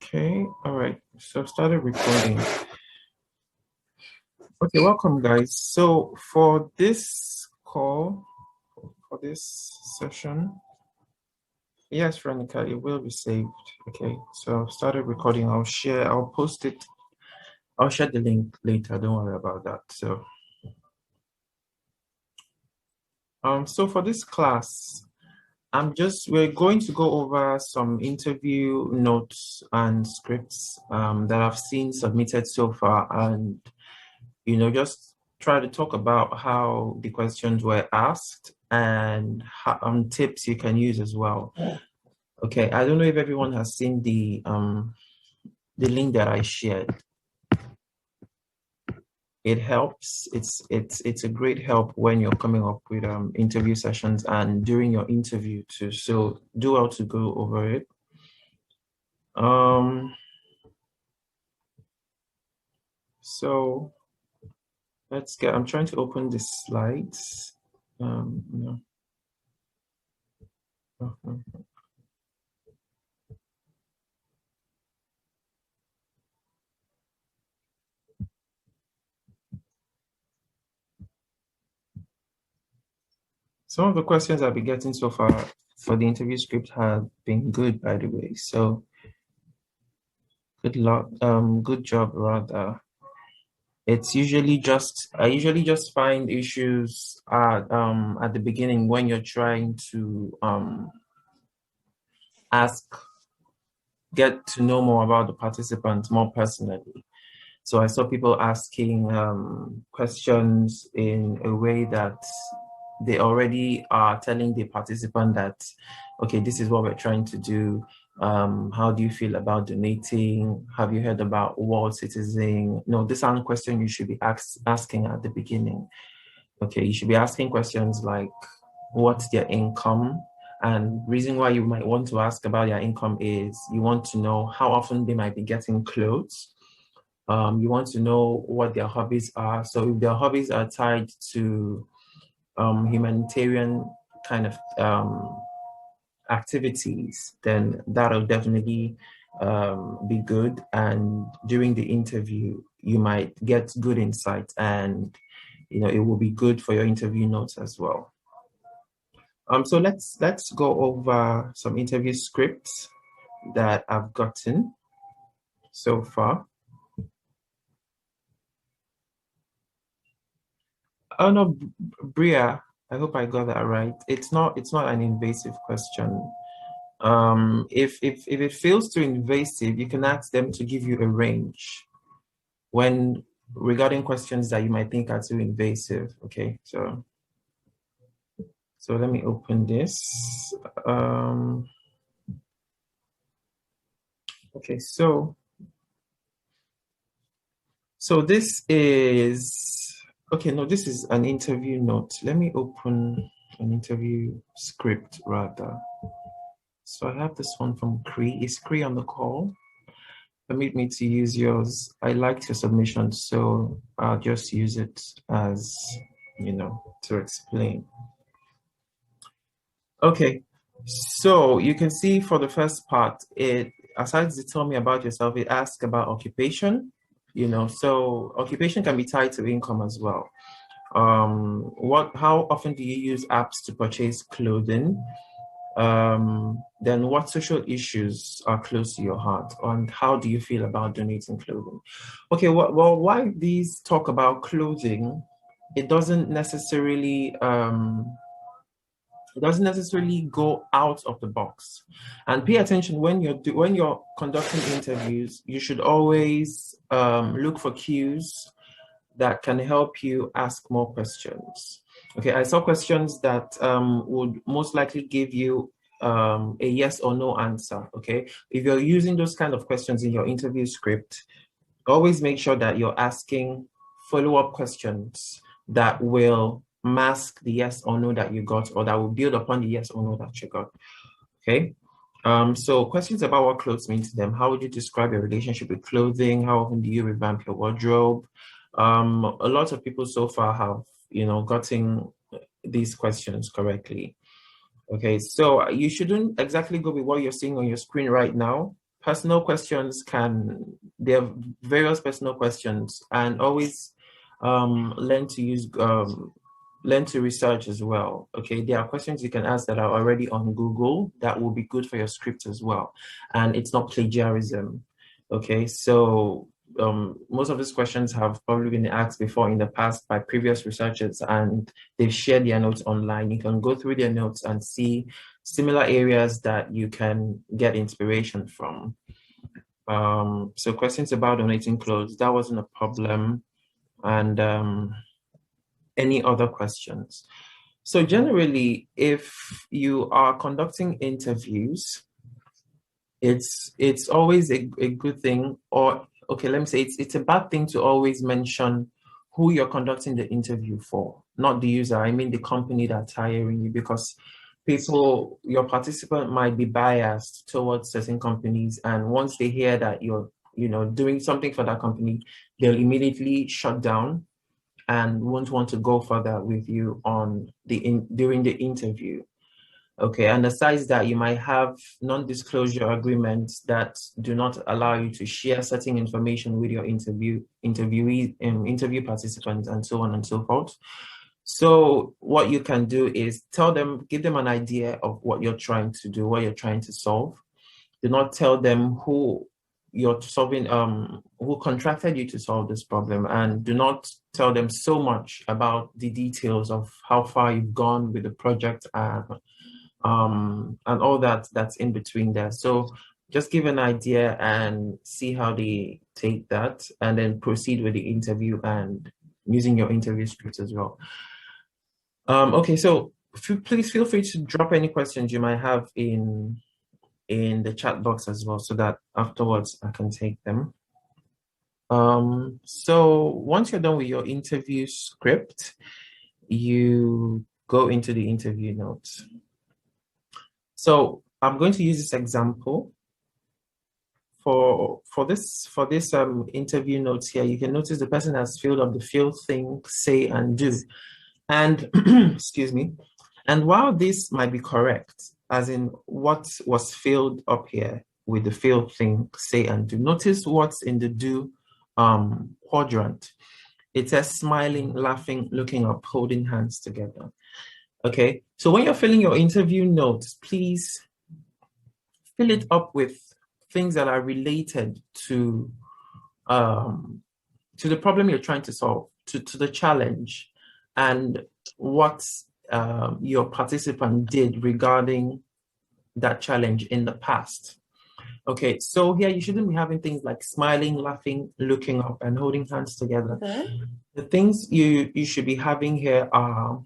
Okay, all right. So I've started recording. Okay, welcome guys. So for this call, for this session, yes, Veronica, it will be saved. Okay, so I've started recording. I'll post it. I'll share the link later. Don't worry about that. So for this class, we're going to go over some interview notes and scripts that I've seen submitted so far, and just try to talk about how the questions were asked and tips you can use as well. Okay, I don't know if everyone has seen the link that I shared. It helps. It's a great help when you're coming up with interview sessions and during your interview too. So do well to go over it. So I'm trying to open the slides. No. Some of the questions I've been getting so far for the interview script have been good, by the way. So good luck, good job rather. It's usually I usually just find issues at the beginning when you're trying to get to know more about the participant more personally. So I saw people asking questions in a way that they already are telling the participant that, okay, this is what we're trying to do. How do you feel about donating? Have you heard about world citizen? No, these aren't questions you should be asking at the beginning. Okay, you should be asking questions like, what's their income? And reason why you might want to ask about their income is you want to know how often they might be getting clothes. You want to know what their hobbies are. So if their hobbies are tied to humanitarian kind of activities, then that'll definitely be good. And during the interview, you might get good insight, and it will be good for your interview notes as well. So let's go over some interview scripts that I've gotten so far. Oh no, Bria, I hope I got that right. It's not an invasive question. If it feels too invasive, you can ask them to give you a range when regarding questions that you might think are too invasive. Okay, so let me open this. Okay, so this is okay. No, this is an interview note. Let me open an interview script rather. So I have this one from Cree. Is Cree on the call? Permit me to use yours. I liked your submission, so I'll just use it as, to explain. Okay, so you can see for the first part, aside to tell me about yourself, it asks about occupation, so occupation can be tied to income as well. How often do you use apps to purchase clothing? Then what social issues are close to your heart, and how do you feel about donating clothing? Okay, well, why these talk about clothing, it doesn't necessarily go out of the box. And pay attention when you're conducting interviews. You should always look for cues that can help you ask more questions. Okay, I saw questions that would most likely give you a yes or no answer. Okay, if you're using those kind of questions in your interview script, always make sure that you're asking follow-up questions that will mask the yes or no that you got, or that will build upon the yes or no that you got. Okay. So questions about what clothes mean to them. How would you describe your relationship with clothing? How often do you revamp your wardrobe? A lot of people so far have, gotten these questions correctly. Okay, so you shouldn't exactly go with what you're seeing on your screen right now. personal questions there are various personal questions, and always learn to research as well. Okay, there are questions you can ask that are already on Google that will be good for your script as well, and it's not plagiarism. Okay, so most of these questions have probably been asked before in the past by previous researchers, and they've shared their notes online. You can go through their notes and see similar areas that you can get inspiration from. So questions about donating clothes, that wasn't a problem. And any other questions? So generally, if you are conducting interviews, it's always a good thing, or okay, let me say it's a bad thing to always mention who you're conducting the interview for, not the user. I mean the company that's hiring you, because your participant might be biased towards certain companies, and once they hear that you're doing something for that company, they'll immediately shut down and won't want to go further with you during the interview. Okay, and besides that, you might have non-disclosure agreements that do not allow you to share certain information with your interview participants, and so on and so forth. So what you can do is give them an idea of what you're trying to do, what you're trying to solve. Do not tell them who you're solving, who contracted you to solve this problem, and do not tell them so much about the details of how far you've gone with the project and all that's in between there. So just give an idea and see how they take that, and then proceed with the interview and using your interview script as well. Okay, so please feel free to drop any questions you might have in the chat box as well, so that afterwards I can take them. So once you're done with your interview script, you go into the interview notes. So I'm going to use this example for this interview notes here. You can notice the person has filled up the feel, think, say, and do. And excuse me. And while this might be correct, as in what was filled up here with the feel, think, say, and do, notice what's in the do quadrant. It says smiling, laughing, looking up, holding hands together. Okay, so when you're filling your interview notes, please fill it up with things that are related to the problem you're trying to solve, to the challenge, and what your participant did regarding that challenge in the past. Okay, so here you shouldn't be having things like smiling, laughing, looking up, and holding hands together. Okay. The things you should be having here are,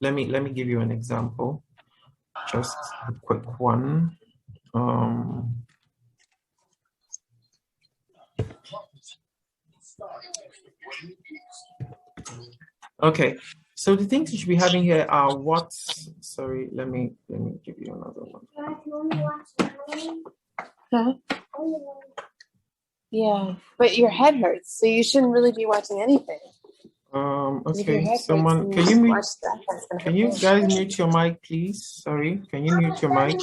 let me give you an example, just a quick one. Okay, so the things you should be having here are what? Sorry, let me give you another one. Huh? Yeah, but your head hurts, so you shouldn't really be watching anything. Okay, someone, can you guys mute your mic, please? Sorry, can you mute your mic?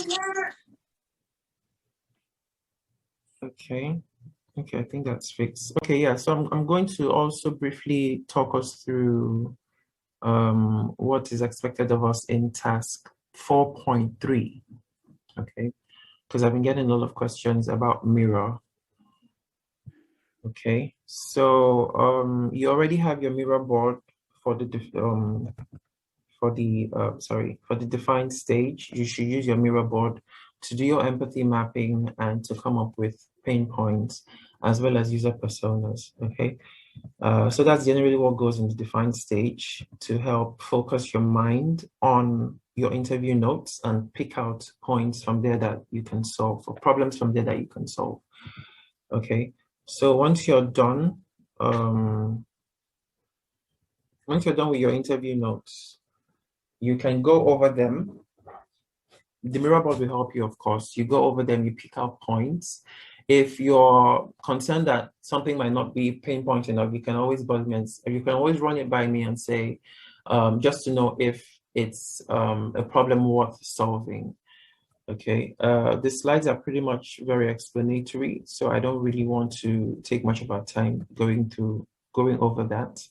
Okay, I think that's fixed. Okay, yeah, so I'm going to also briefly talk us through what is expected of us in task 4.3. Okay, because I've been getting a lot of questions about mirror. Okay, so you already have your mirror board for the defined stage. You should use your mirror board to do your empathy mapping and to come up with pain points as well as user personas. Okay, so that's generally what goes in the defined stage to help focus your mind on your interview notes and pick out points from there that you can solve, or problems from there that you can solve. Okay, so once you're done with your interview notes, you can go over them. The mirror board will help you, of course. You go over them, you pick out points. If you're concerned that something might not be pinpoint enough, you can always run it by me and say, just to know if it's a problem worth solving. Okay, the slides are pretty much very explanatory, so I don't really want to take much of our time going over that.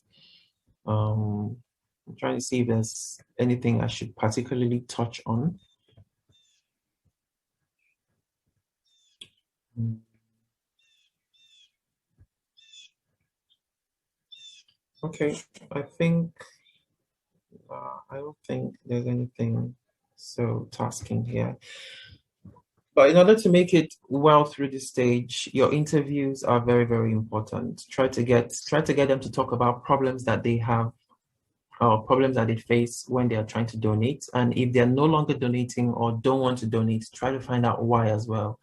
I'm trying to see if there's anything I should particularly touch on. Okay, I don't think there's anything so tasking here. But in order to make it well through this stage, your interviews are very, very important. Try to get them to talk about problems that they have or problems that they face when they are trying to donate. And if they're no longer donating or don't want to donate, try to find out why as well.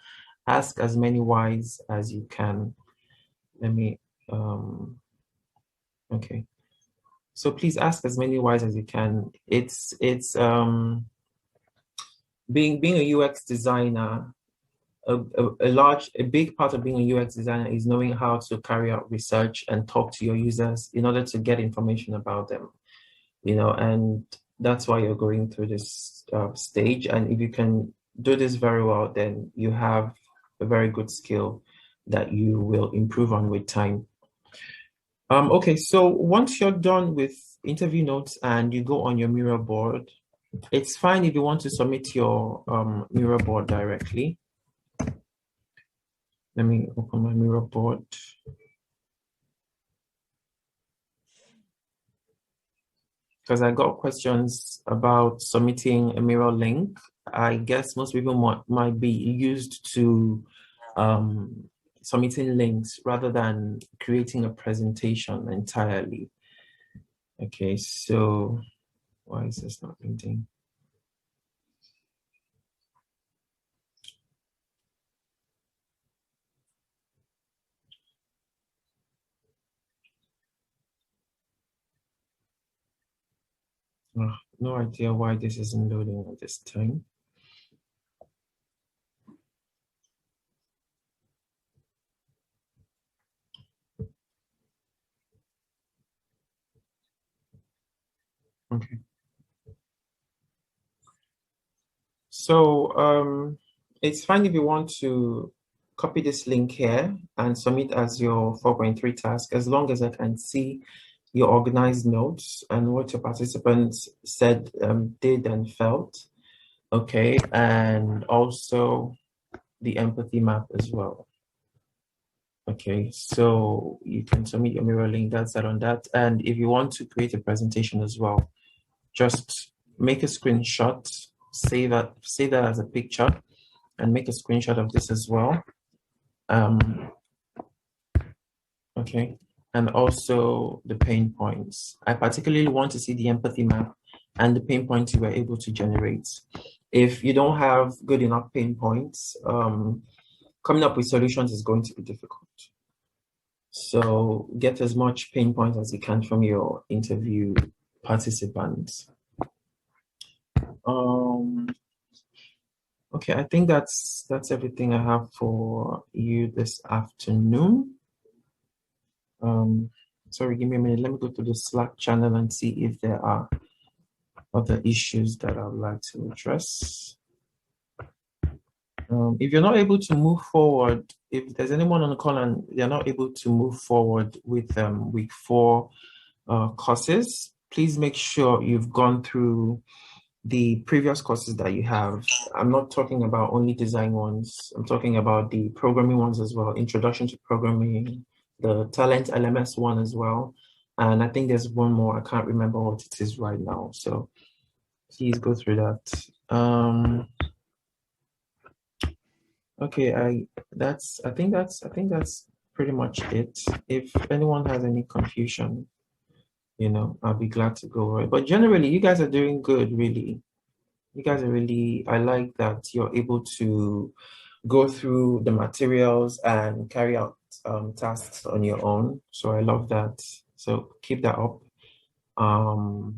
Ask as many whys as you can. Let me okay. So please ask as many whys as you can. It's being a UX designer, a big part of being a UX designer is knowing how to carry out research and talk to your users in order to get information about them, and that's why you're going through this stage. And if you can do this very well, then you have a very good skill that you will improve on with time. Okay, so once you're done with interview notes and you go on your Miro board, it's fine if you want to submit your Miro board directly. Let me open my Miro board. Because I got questions about submitting a Miro link. I guess most people might be used to submitting links rather than creating a presentation entirely. Okay, so why is this not printing? Oh, no idea why this isn't loading at this time. Okay. So it's fine if you want to copy this link here and submit as your 4.3 task, as long as I can see your organized notes and what your participants said, did and felt. Okay, and also the empathy map as well. Okay, so you can submit your Miro link, that's that on that. And if you want to create a presentation as well, just make a screenshot, save that as a picture, and make a screenshot of this as well. Okay, and also the pain points. I particularly want to see the empathy map and the pain points you were able to generate. If you don't have good enough pain points, coming up with solutions is going to be difficult. So get as much pain points as you can from your interview participants. Okay, I think that's everything I have for you this afternoon. Sorry, give me a minute. Let me go to the Slack channel and see if there are other issues that I would like to address. If you're not able to move forward, if there's anyone on the call and they're not able to move forward with week 4 courses, please make sure you've gone through the previous courses that you have. I'm not talking about only design ones. I'm talking about the programming ones as well. Introduction to programming, the Talent LMS one as well. And I think there's one more. I can't remember what it is right now. So please go through that. Okay, I think that's pretty much it. If anyone has any confusion, I'll be glad to go over it. But generally, you guys are doing good, really. You guys are really, I like that you're able to go through the materials and carry out tasks on your own. So I love that. So keep that up. I'll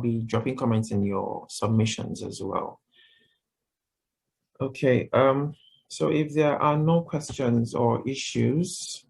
be dropping comments in your submissions as well. Okay, so if there are no questions or issues,